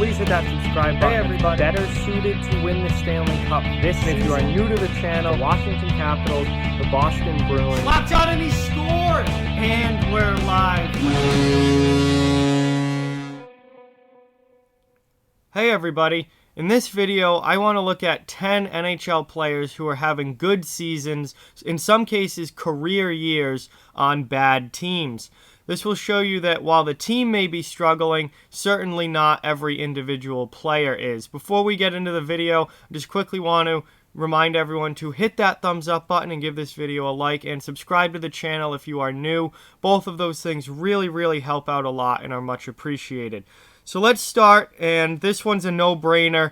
please hit that subscribe button. Hey everybody. Better suited to win the Stanley Cup this season. If you are new to the channel, Washington Capitals, the Boston Bruins. Locked on and he scored! And we're live. Hey everybody. In this video, I want to look at 10 NHL players who are having good seasons, in some cases career years, on bad teams. This will show you that while the team may be struggling, certainly not every individual player is. Before we get into the video, I just quickly want to remind everyone to hit that thumbs up button and give this video a like, and subscribe to the channel if you are new. Both of those things really help out a lot and are much appreciated. So let's start, and this one's a no-brainer.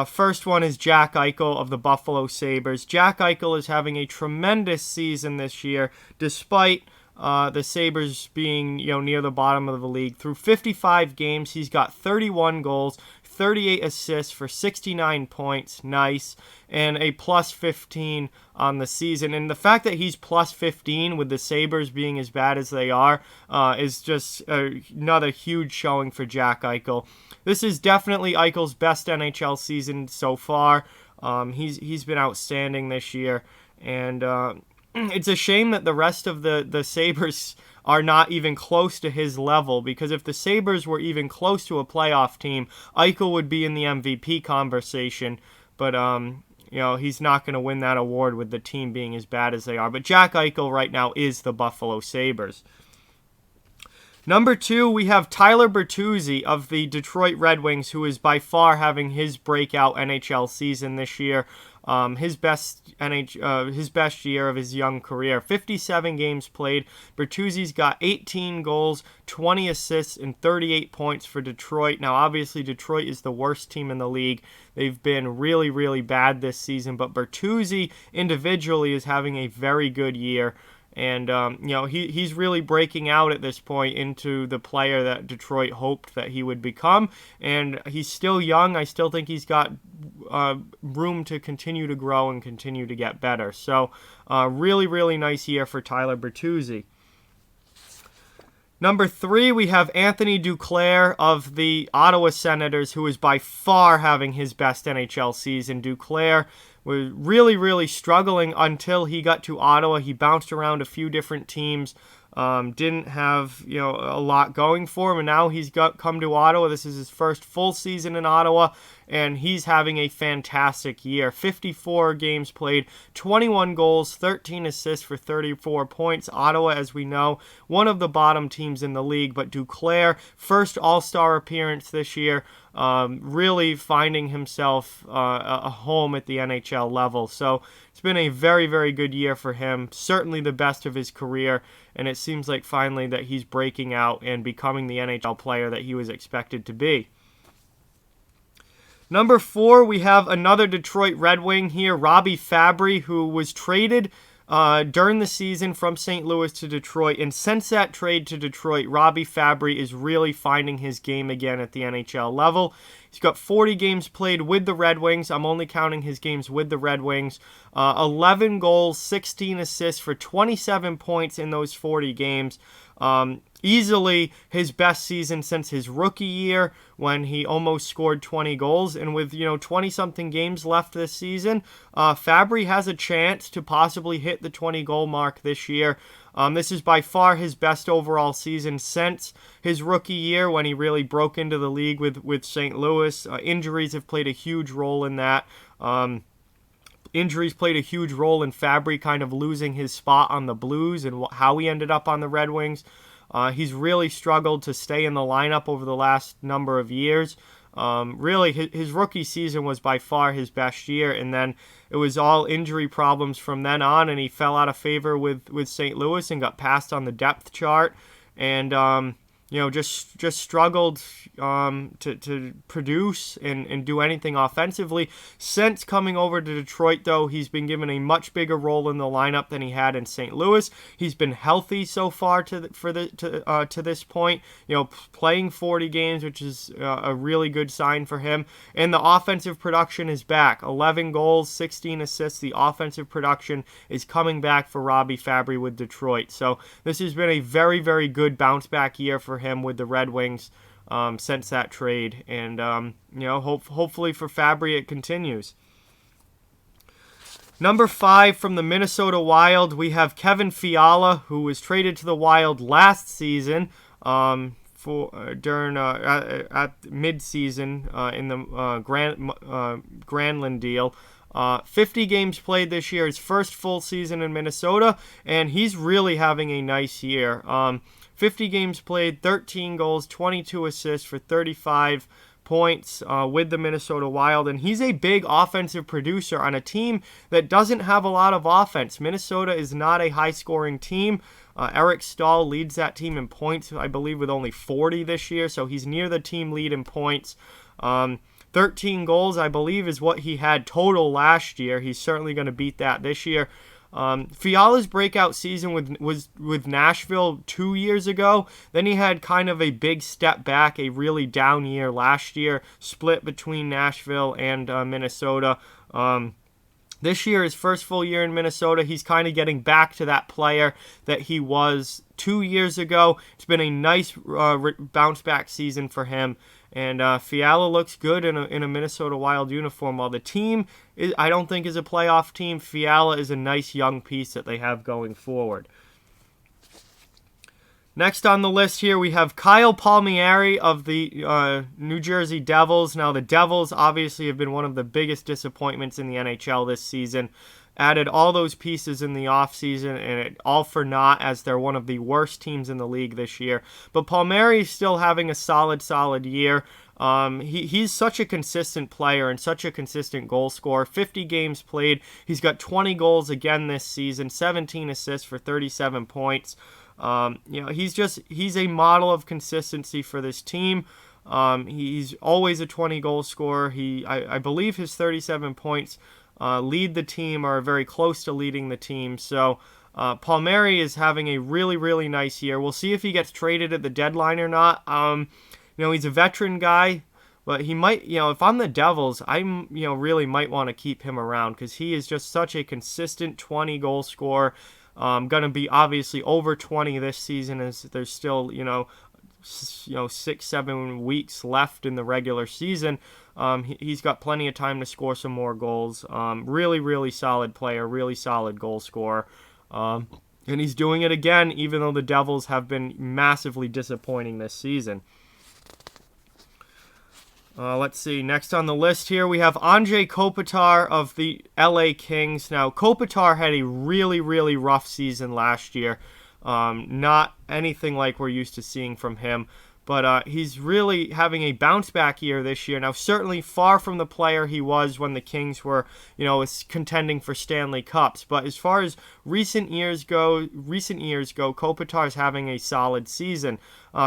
First one is Jack Eichel of the Buffalo Sabres. Jack Eichel is having a tremendous season this year, despite the Sabres being, near the bottom of the league. Through 55 games, he's got 31 goals, 38 assists for 69 points, nice, and a plus 15 on the season. And the fact that he's plus 15 with the Sabres being as bad as they are is just another huge showing for Jack Eichel. This is definitely Eichel's best NHL season so far. He's been outstanding this year, and it's a shame that the rest of the Sabres are not even close to his level, because if the Sabres were even close to a playoff team, Eichel would be in the MVP conversation, but he's not going to win that award with the team being as bad as they are. But Jack Eichel right now is the Buffalo Sabres. Number 2, we have Tyler Bertuzzi of the Detroit Red Wings, who is by far having his breakout NHL season this year. His best year of his young career. 57 games played. Bertuzzi's got 18 goals, 20 assists, and 38 points for Detroit. Now, obviously, Detroit is the worst team in the league. They've been really bad this season, but Bertuzzi individually is having a very good year. And, he's really breaking out at this point into the player that Detroit hoped that he would become. And he's still young. I still think he's got room to continue to grow and continue to get better. So, really nice year for Tyler Bertuzzi. Number 3, we have Anthony Duclair of the Ottawa Senators, who is by far having his best NHL season. Duclair was really struggling until he got to Ottawa. He bounced around a few different teams, didn't have a lot going for him, and now he's come to Ottawa. This is his first full season in Ottawa, and he's having a fantastic year. 54 games played, 21 goals, 13 assists for 34 points. Ottawa, as we know, one of the bottom teams in the league, but Duclair, first All-Star appearance this year, really finding himself a home at the NHL level. So it's been a very good year for him, certainly the best of his career, and it seems like finally that he's breaking out and becoming the NHL player that he was expected to be. Number 4, we have another Detroit Red Wing here, Robbie Fabbri, who was traded during the season from St. Louis to Detroit, and since that trade to Detroit, Robbie Fabbri is really finding his game again at the NHL level. He's got 40 games played with the Red Wings. I'm only counting his games with the Red Wings. 11 goals, 16 assists for 27 points in those 40 games. Easily his best season since his rookie year, when he almost scored 20 goals. And with 20-something games left this season, Fabbri has a chance to possibly hit the 20-goal mark this year. This is by far his best overall season since his rookie year, when he really broke into the league with St. Louis. Injuries have played a huge role in that. Injuries played a huge role in Fabbri kind of losing his spot on the Blues and how he ended up on the Red Wings. He's really struggled to stay in the lineup over the last number of years. Really, his rookie season was by far his best year, and then it was all injury problems from then on, and he fell out of favor with St. Louis and got passed on the depth chart, and just struggled to produce and do anything offensively. Since coming over to Detroit, though, he's been given a much bigger role in the lineup than he had in St. Louis. He's been healthy so far to this point, playing 40 games, which is a really good sign for him. And the offensive production is back. 11 goals, 16 assists. The offensive production is coming back for Robbie Fabbri with Detroit. So this has been a very, very good bounce back year for him with the Red Wings. since that trade. And, hopefully for Fabbri it continues. Number 5 from the Minnesota Wild, we have Kevin Fiala, who was traded to the Wild last season during at mid-season in the Granlund deal. 50 games played this year, his first full season in Minnesota, and he's really having a nice year. 50 games played, 13 goals, 22 assists for 35 points with the Minnesota Wild, and he's a big offensive producer on a team that doesn't have a lot of offense. Minnesota is not a high-scoring team. Eric Stahl leads that team in points, I believe, with only 40 this year, so he's near the team lead in points. 13 goals, I believe, is what he had total last year. He's certainly going to beat that this year. Fiala's breakout season was with Nashville 2 years ago. Then he had kind of a big step back, a really down year last year, split between Nashville and Minnesota. This year, his first full year in Minnesota, he's kind of getting back to that player that he was 2 years ago. It's been a nice bounce-back season for him. And Fiala looks good in a Minnesota Wild uniform. While the team, I don't think, is a playoff team, Fiala is a nice young piece that they have going forward. Next on the list here, we have Kyle Palmieri of the New Jersey Devils. Now, the Devils obviously have been one of the biggest disappointments in the NHL this season. Added all those pieces in the offseason, and all for naught, as they're one of the worst teams in the league this year. But Palmieri is still having a solid year. He's such a consistent player and such a consistent goal scorer. 50 games played. He's got 20 goals again this season, 17 assists for 37 points. He's a model of consistency for this team. He's always a 20-goal scorer. I believe his 37 points lead the team, or are very close to leading the team. So Palmieri is having a really nice year. We'll see if he gets traded at the deadline or not. He's a veteran guy, but he might, if I'm the Devils, really might want to keep him around, because he is just such a consistent 20-goal scorer. Going to be obviously over 20 this season, as there's still 6-7 weeks left in the regular season. He's got plenty of time to score some more goals. Really solid player, really solid goal scorer. And he's doing it again, even though the Devils have been massively disappointing this season. Let's see. Next on the list here, we have Anze Kopitar of the LA Kings. Now, Kopitar had a really rough season last year. Not anything like we're used to seeing from him. But he's really having a bounce-back year this year. Now, certainly far from the player he was when the Kings were, contending for Stanley Cups. But as far as recent years go, Kopitar's having a solid season.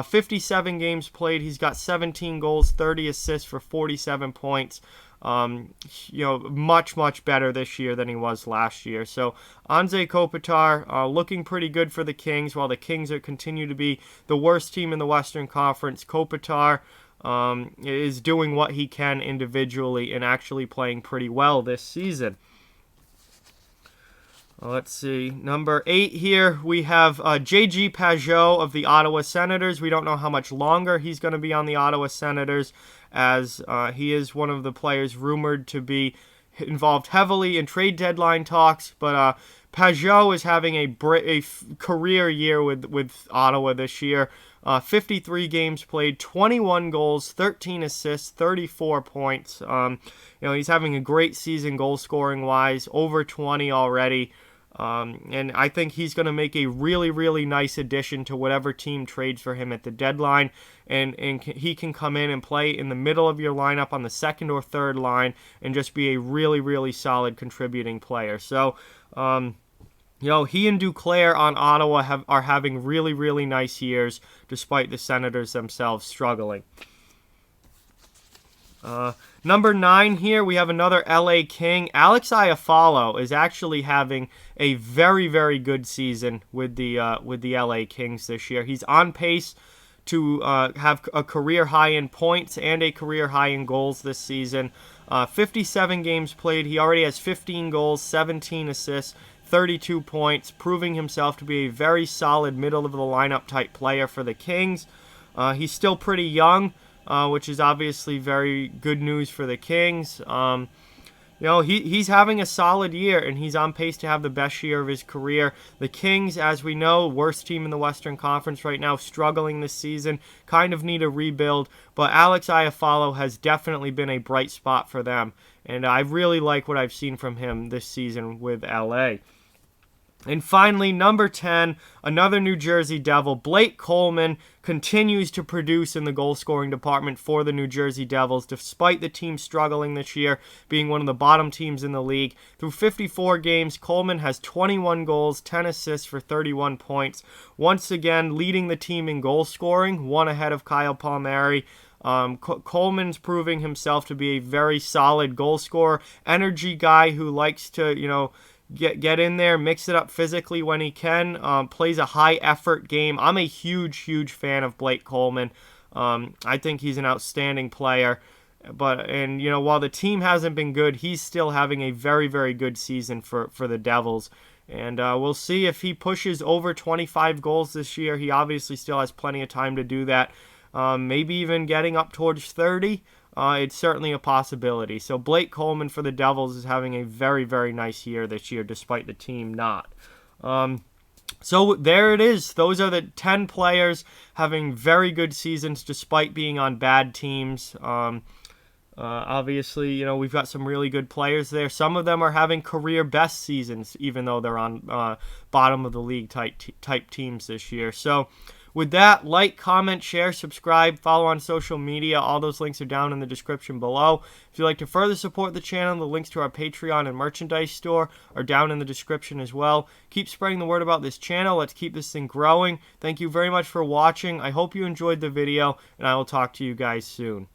57 games played. He's got 17 goals, 30 assists for 47 points. Much better this year than he was last year. So Anze Kopitar looking pretty good for the Kings, while the Kings continue to be the worst team in the Western Conference. Kopitar is doing what he can individually and actually playing pretty well this season. Let's see. Number 8 here, we have JeanGabriel Pageau of the Ottawa Senators. We don't know how much longer he's going to be on the Ottawa Senators, as he is one of the players rumored to be involved heavily in trade deadline talks. But Pageau is having a career year with Ottawa this year. 53 games played, 21 goals, 13 assists, 34 points. He's having a great season goal-scoring wise, over 20 already. And I think he's going to make a really nice addition to whatever team trades for him at the deadline. And he can come in and play in the middle of your lineup on the second or third line and just be a really solid contributing player. So, he and Duclair on Ottawa are having really nice years, despite the Senators themselves struggling. Number 9 here, we have another LA King. Alex Iafallo is actually having a very good season with the LA Kings this year. He's on pace to have a career high in points and a career high in goals this season. 57 games played. He already has 15 goals, 17 assists, 32 points, proving himself to be a very solid middle-of-the-lineup type player for the Kings. He's still pretty young, which is obviously very good news for the Kings. He's having a solid year, and he's on pace to have the best year of his career. The Kings, as we know, worst team in the Western Conference right now, struggling this season, kind of need a rebuild, but Alex Iafallo has definitely been a bright spot for them, and I really like what I've seen from him this season with LA. And finally, number 10, another New Jersey Devil, Blake Coleman, continues to produce in the goal-scoring department for the New Jersey Devils, despite the team struggling this year, being one of the bottom teams in the league. Through 54 games, Coleman has 21 goals, 10 assists for 31 points. Once again, leading the team in goal-scoring, one ahead of Kyle Palmieri. Coleman's proving himself to be a very solid goal scorer, energy guy who likes to, get in there, mix it up physically when he can, plays a high-effort game. I'm a huge fan of Blake Coleman. I think he's an outstanding player. While the team hasn't been good, he's still having a very good season for the Devils. And we'll see if he pushes over 25 goals this year. He obviously still has plenty of time to do that. Maybe even getting up towards 30. It's certainly a possibility. So Blake Coleman for the Devils is having a very nice year this year, despite the team not. So there it is. Those are the 10 players having very good seasons despite being on bad teams. Obviously, we've got some really good players there. Some of them are having career best seasons, even though they're on bottom of the league type teams this year. So with that, like, comment, share, subscribe, follow on social media. All those links are down in the description below. If you'd like to further support the channel, the links to our Patreon and merchandise store are down in the description as well. Keep spreading the word about this channel. Let's keep this thing growing. Thank you very much for watching. I hope you enjoyed the video, and I will talk to you guys soon.